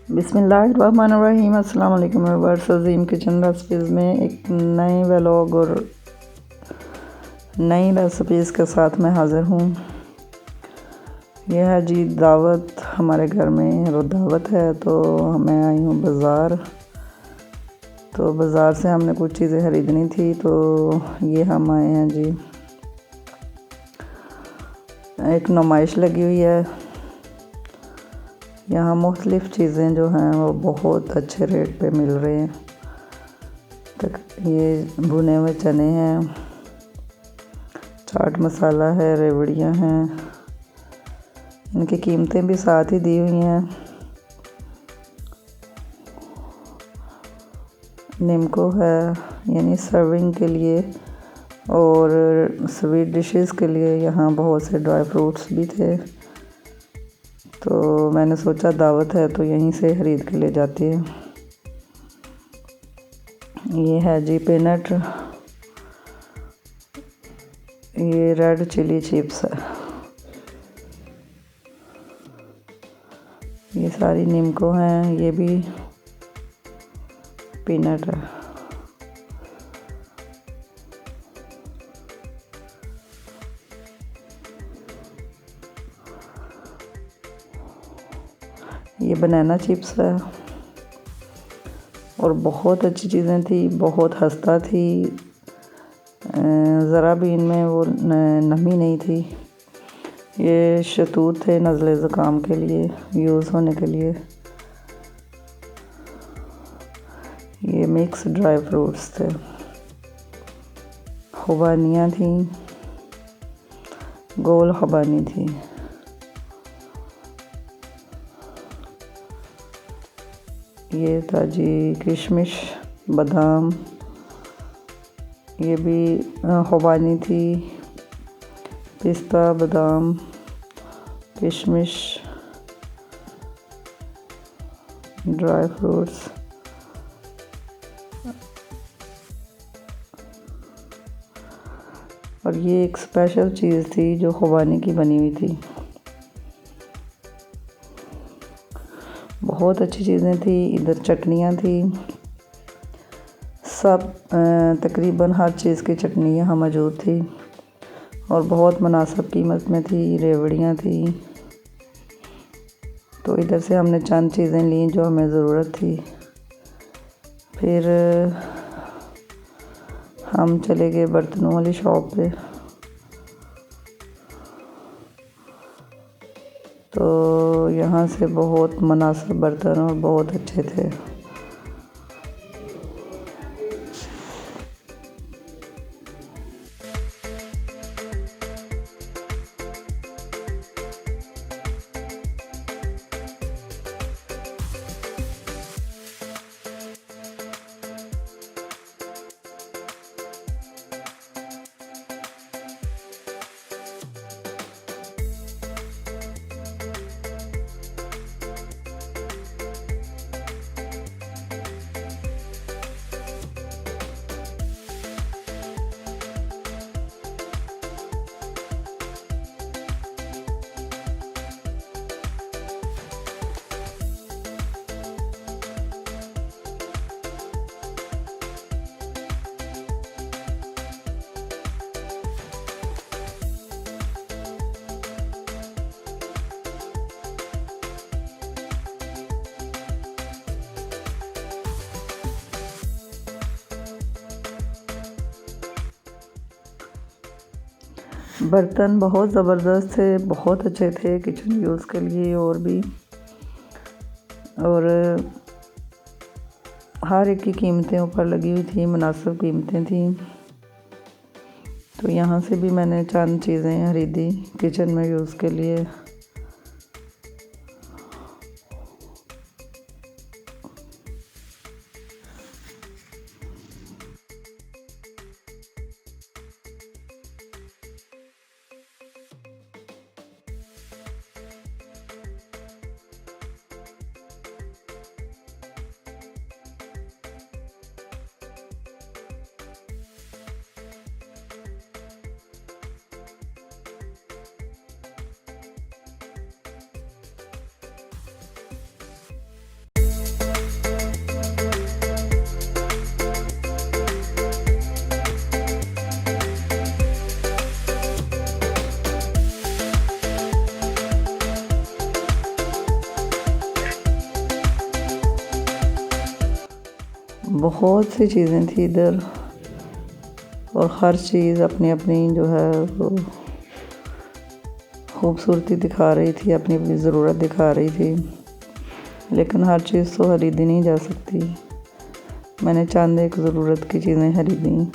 बिस्मिल्लाहिर्रहमानिर्रहीम। अस्सलाम वालेकुम व्यूअर्स। अज़ीम किचन रेसिपीज़ में एक नए व्लॉग और नई रेसिपीज़ के साथ मैं हाज़िर हूँ। यह है जी दावत, हमारे घर में रोज़ दावत है तो मैं आई हूँ बाज़ार। तो बाज़ार से हमने कुछ चीज़ें ख़रीदनी थी तो ये हम आए हैं जी। एक नुमाइश लगी हुई है, यहाँ मुख्तलिफ़ चीज़ें जो हैं वो बहुत अच्छे रेट पे मिल रहे हैं। तक ये भुने हुए चने हैं, चाट मसाला है, रेवड़ियाँ हैं, इनकी कीमतें भी साथ ही दी हुई हैं। निम्को है यानी सर्विंग के लिए, और स्वीट डिशेस के लिए यहाँ बहुत से ड्राई फ्रूट्स भी थे। तो मैंने सोचा दावत है तो यहीं से ख़रीद के ले जाती है। ये है जी पीनट, ये रेड चिली चिप्स है, ये सारी निम्को हैं, ये भी पीनट है। ये बनाना चिप्स है और बहुत अच्छी चीज़ें थी, बहुत खस्ता थी, ज़रा भी इनमें वो नमी नहीं थी। ये शहतूत थे नज़ले ज़ुकाम के लिए यूज़ होने के लिए। ये मिक्स ड्राई फ्रूट्स थे, खुबानियाँ थी, गोल खुबानी थी। ये था जी किशमिश, बादाम, ये भी खुबानी थी, पिस्ता, बादाम, किशमिश, ड्राई फ्रूट्स। और ये एक स्पेशल चीज़ थी जो खुबानी की बनी हुई थी। बहुत अच्छी चीज़ें थी। इधर चटनियाँ थी, सब तकरीबन हर चीज़ की चटनी यहाँ मौजूद थी और बहुत मुनासिब कीमत में थी। रेवड़ियाँ थी, तो इधर से हमने चंद चीज़ें ली जो हमें ज़रूरत थी। फिर हम चले गए बर्तनों वाली शॉप पे, तो यहाँ से बहुत मुनासिब बर्तन और बहुत अच्छे थे। बर्तन बहुत ज़बरदस्त थे, बहुत अच्छे थे किचन यूज़ के लिए और भी, और हर एक की कीमतें ऊपर लगी हुई थी, मुनासिब कीमतें थी। तो यहाँ से भी मैंने चंद चीज़ें खरीदी किचन में यूज़ के लिए। बहुत सी चीज़ें थी इधर, और हर चीज़ अपनी अपनी जो है वो खूबसूरती दिखा रही थी, अपनी अपनी ज़रूरत दिखा रही थी, लेकिन हर चीज़ तो खरीदी नहीं जा सकती। मैंने चंद एक ज़रूरत की चीज़ें खरीदी।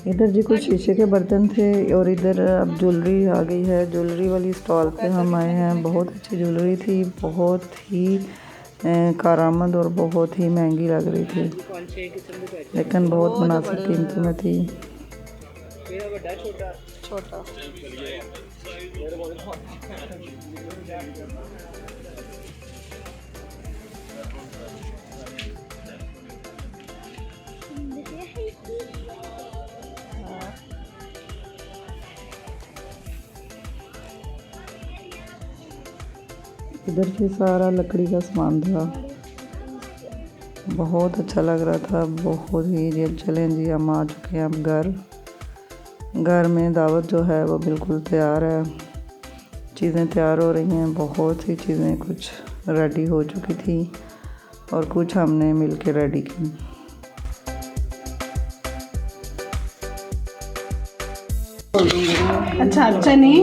इधर जी कुछ शीशे के बर्तन थे, और इधर अब ज्वेलरी आ गई है। ज्वेलरी वाली स्टॉल पे हम आए हैं। बहुत अच्छी ज्वेलरी थी, बहुत ही कारामद और बहुत ही महंगी लग रही थी, लेकिन बहुत मुनासिब कीमत में थी। छोटा इधर से सारा लकड़ी का सामान था, बहुत अच्छा लग रहा था, बहुत ही। चलें जी, हम आ चुके हैं अब घर में दावत जो है वो बिल्कुल तैयार है। चीज़ें तैयार हो रही हैं, बहुत सी चीज़ें कुछ रेडी हो चुकी थी और कुछ हमने मिल के रेडी की। अच्छा, चने,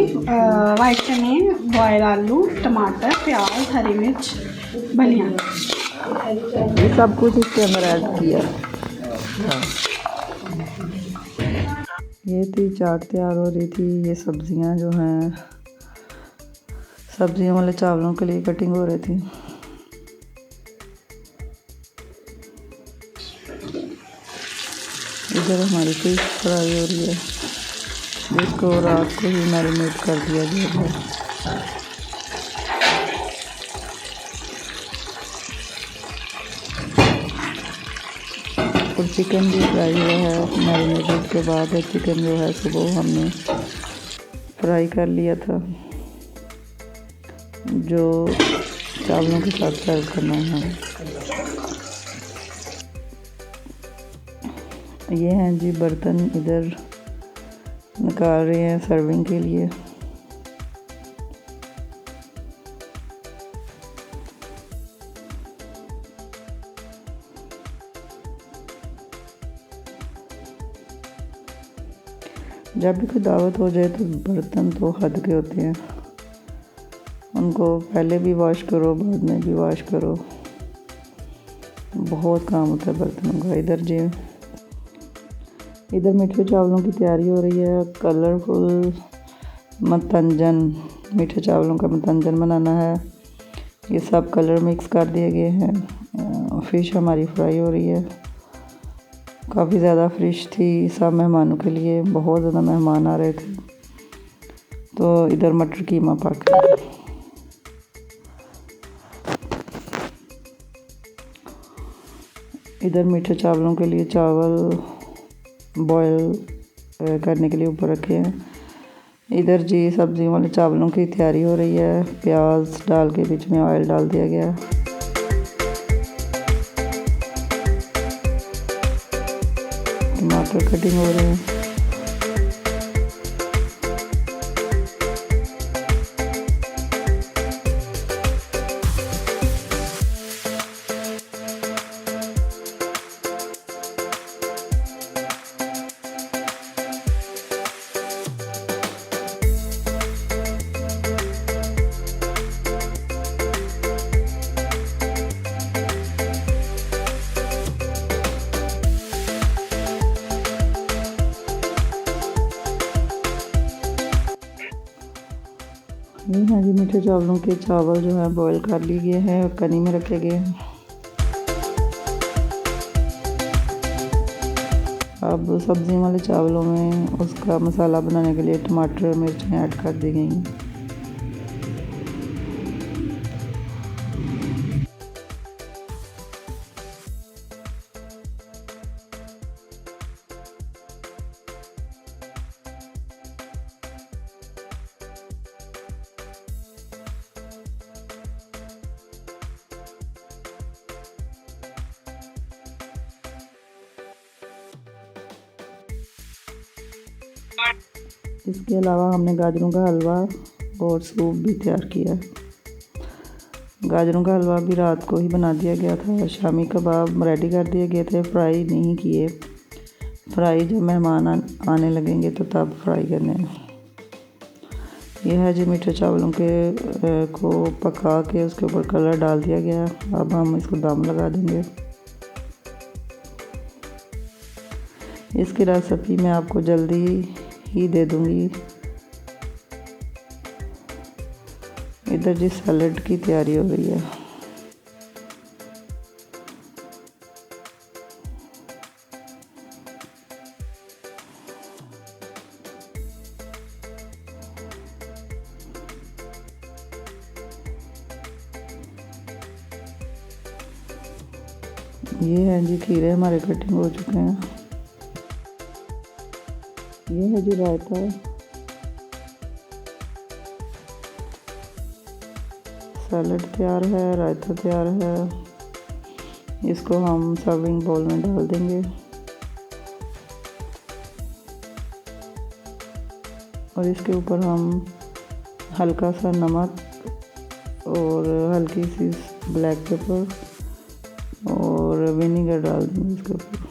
वाइट चने, बॉयल आलू, टमाटर, प्याज, हरी मिर्च, धनिया, ये सब कुछ इसके अंदर ऐड किया। ये थी चाट तैयार हो रही थी। ये सब्जियां जो हैं, सब्जियों वाले चावलों के लिए कटिंग हो रही थी। इधर हमारी फिश फ्राई हो रही है, जिसको रात को ही मैरिनेट कर दिया गया है। और चिकन भी फ्राई हुआ है। मैरिनेटेड के बाद चिकन जो है सुबह हमने फ्राई कर लिया था, जो चावलों के साथ सर्व करना है। ये हैं जी बर्तन, इधर निकाल रहे हैं सर्विंग के लिए। जब भी कोई दावत हो जाए तो बर्तन तो हद के होते हैं, उनको पहले भी वॉश करो, बाद में भी वॉश करो, बहुत काम होता है बर्तनों का। इधर मीठे चावलों की तैयारी हो रही है। कलरफुल मतंजन, मीठे चावलों का मतंजन बनाना है। ये सब कलर मिक्स कर दिए गए हैं। फ़िश हमारी फ्राई हो रही है। काफ़ी ज़्यादा फ़िश थी सब मेहमानों के लिए, बहुत ज़्यादा मेहमान आ रहे थे, तो इधर मटर कीमा पक रहा है। इधर मीठे चावलों के लिए चावल बॉयल करने के लिए ऊपर रखे हैं। इधर जी सब्जियों वाले चावलों की तैयारी हो रही है। प्याज डाल के बीच में ऑयल डाल दिया गया। टमाटर कटिंग हो रहे हैं। ये हैं जी मीठे चावलों के चावल जो है बॉईल कर लिए गए हैं और कनी में रखे गए हैं। अब सब्जियों वाले चावलों में उसका मसाला बनाने के लिए टमाटर मिर्चें ऐड कर दी गई हैं। इसके अलावा हमने गाजरों का हलवा और सूप भी तैयार किया है। गाजरों का हलवा भी रात को ही बना दिया गया था। शामी कबाब रेडी कर दिए गए थे, फ्राई नहीं किए। फ्राई जब मेहमान आने लगेंगे तो तब फ्राई करने हैं। यह है जी मीठे चावलों के को पका के उसके ऊपर कलर डाल दिया गया। अब हम इसको दम लगा देंगे। इसकी रेसिपी मैं आपको जल्दी ही दे दूंगी। इधर जी सैलड की तैयारी हो रही है। ये हैं जी खीरे हमारे कटिंग हो चुके हैं। ये है जी रायता। सैलड तैयार है, रायता तैयार है। इसको हम सर्विंग बाउल में डाल देंगे और इसके ऊपर हम हल्का सा नमक और हल्की सी ब्लैक पेपर और विनीगर डाल देंगे इसके ऊपर।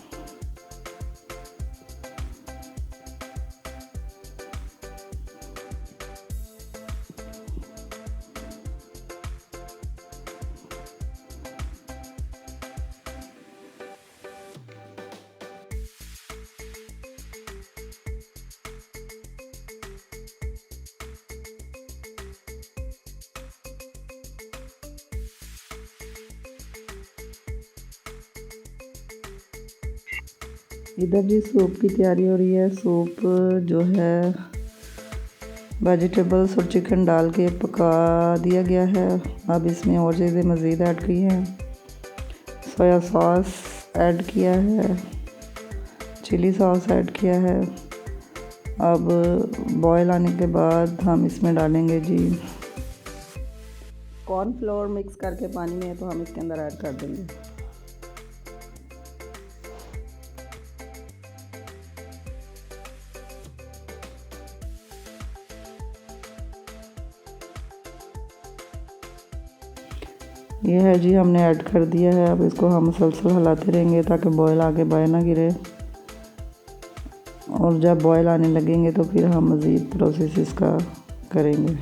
इधर जी सूप की तैयारी हो रही है। सूप जो है वेजिटेबल्स और चिकन डाल के पका दिया गया है। अब इसमें और चीज़ें मज़ीद ऐड की हैं। सोया सॉस ऐड किया है, चिली सॉस ऐड किया है। अब बॉयल आने के बाद हम इसमें डालेंगे जी कॉर्नफ्लोर मिक्स करके पानी में, तो हम इसके अंदर ऐड कर देंगे। ये है जी हमने ऐड कर दिया है। अब इसको हम मुसलसल हिलाते रहेंगे ताकि बॉयल आगे बाहर ना गिरे और जब बॉयल आने लगेंगे तो फिर हम मज़ीद प्रोसेस इसका करेंगे।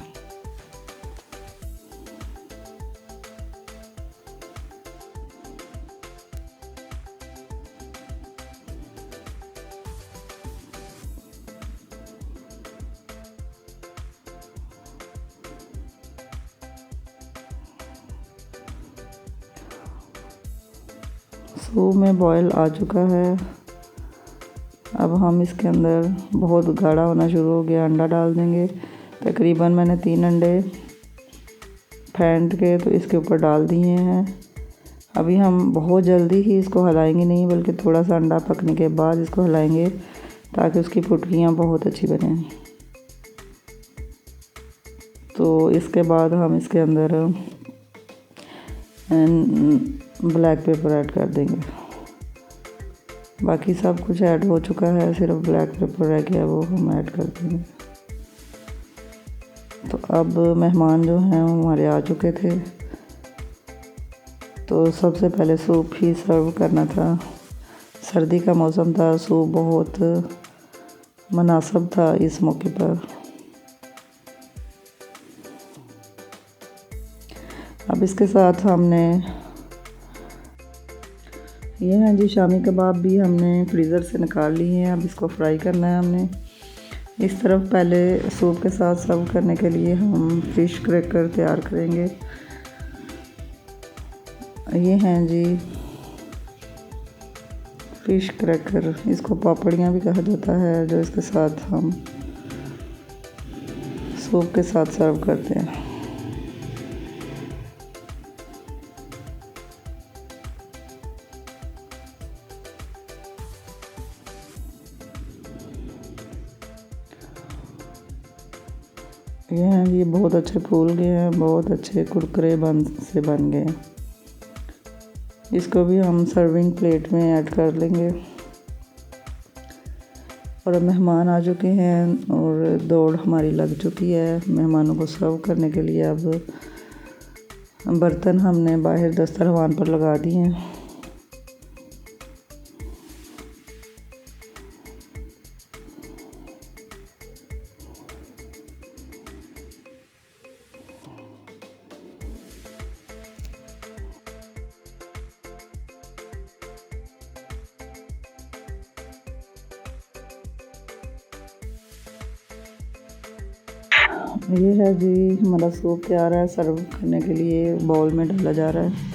सूप में बॉयल आ चुका है। अब हम इसके अंदर बहुत गाढ़ा होना शुरू हो गया, अंडा डाल देंगे। तकरीबन मैंने 3 अंडे फेंट के तो इसके ऊपर डाल दिए हैं। अभी हम बहुत जल्दी ही इसको हिलाएंगे नहीं, बल्कि थोड़ा सा अंडा पकने के बाद इसको हिलाएंगे ताकि उसकी फुटकियाँ बहुत अच्छी बने। तो इसके बाद हम इसके अंदर ब्लैक पेपर ऐड कर देंगे। बाकी सब कुछ ऐड हो चुका है, सिर्फ ब्लैक पेपर रह गया, वो हम ऐड कर देंगे। तो अब मेहमान जो हैं वो हमारे आ चुके थे, तो सबसे पहले सूप ही सर्व करना था। सर्दी का मौसम था, सूप बहुत मुनासिब था इस मौके पर। अब इसके साथ हमने ये हैं जी शामी कबाब, भी हमने फ्रीज़र से निकाल लिए हैं। अब इसको फ्राई करना है हमने। इस तरफ पहले सूप के साथ सर्व करने के लिए हम फ़िश क्रैकर तैयार करेंगे। ये हैं जी फ़िश क्रैकर, इसको पापड़ियाँ भी कहा जाता है, जो इसके साथ हम सूप के साथ सर्व करते हैं। ये हैं ये बहुत अच्छे फूल गए हैं, बहुत अच्छे कुरकुरे बन गए हैं। इसको भी हम सर्विंग प्लेट में ऐड कर लेंगे। और अब मेहमान आ चुके हैं और दौड़ हमारी लग चुकी है मेहमानों को सर्व करने के लिए। अब बर्तन हमने बाहर दस्तरखान पर लगा दिए हैं। ये है जी हमारा सूप तैयार है, सर्व करने के लिए बाउल में डाला जा रहा है।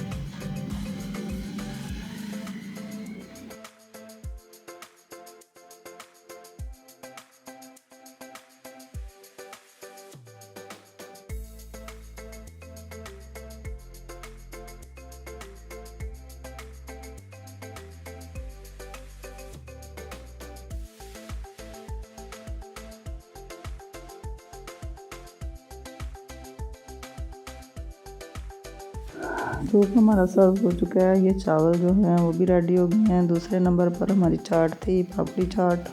सूप हमारा सर्व हो चुका है। ये चावल जो हैं वो भी रेडी हो गए हैं। दूसरे नंबर पर हमारी चाट थी, पापड़ी चाट,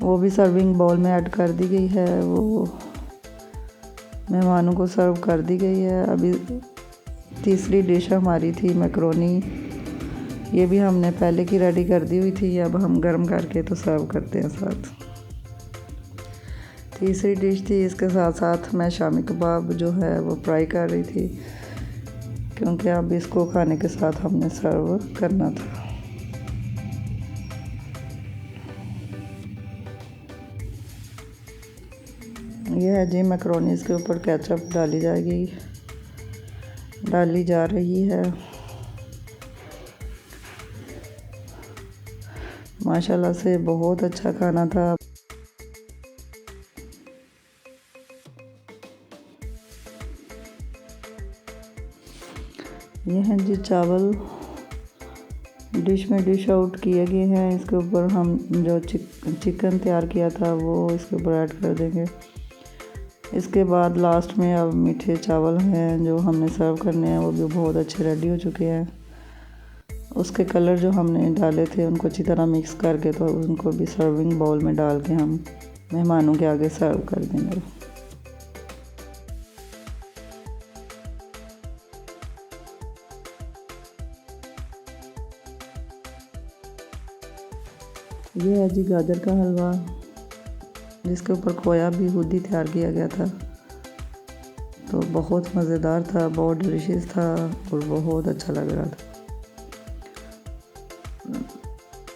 वो भी सर्विंग बाउल में ऐड कर दी गई है, वो मेहमानों को सर्व कर दी गई है। अभी तीसरी डिश हमारी थी मैकरोनी, ये भी हमने पहले की रेडी कर दी हुई थी, अब हम गर्म करके तो सर्व करते हैं साथ। तीसरी डिश थी, इसके साथ साथ मैं शामी कबाब जो है वो फ्राई कर रही थी, क्योंकि अब इसको खाने के साथ हमने सर्व करना था। यह है जी मैकरोनी, इसके ऊपर केचप डाली जा रही है। माशाल्लाह से बहुत अच्छा खाना था। ये हैं जी चावल, डिश में डिश आउट किए गए हैं। इसके ऊपर हम जो चिकन तैयार किया था वो इसके ऊपर ऐड कर देंगे। इसके बाद लास्ट में अब मीठे चावल हैं जो हमने सर्व करने हैं, वो भी बहुत अच्छे रेडी हो चुके हैं। उसके कलर जो हमने डाले थे उनको अच्छी तरह मिक्स करके तो उनको भी सर्विंग बाउल में डाल के हम मेहमानों के आगे सर्व कर देंगे। ये है जी गाजर का हलवा, जिसके ऊपर खोया भी खुद ही तैयार किया गया था। तो बहुत मज़ेदार था, बहुत डिलीशियस था और बहुत अच्छा लग रहा था।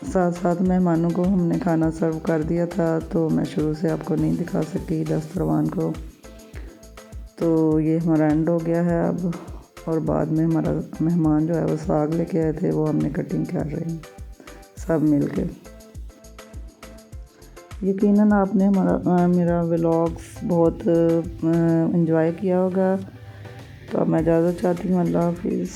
साथ साथ मेहमानों को हमने खाना सर्व कर दिया था, तो मैं शुरू से आपको नहीं दिखा सकी दस्तरखान को। तो ये हमारा एंड हो गया है अब। और बाद में हमारा मेहमान जो है वो साग लेके आए थे, वो हमने कटिंग कर रहे हैं सब मिलके। यकीनन आपने मेरा व्लॉग्स बहुत एंजॉय किया होगा। तो अब मैं इजाज़त चाहती हूँ। अल्लाह हाफिज़।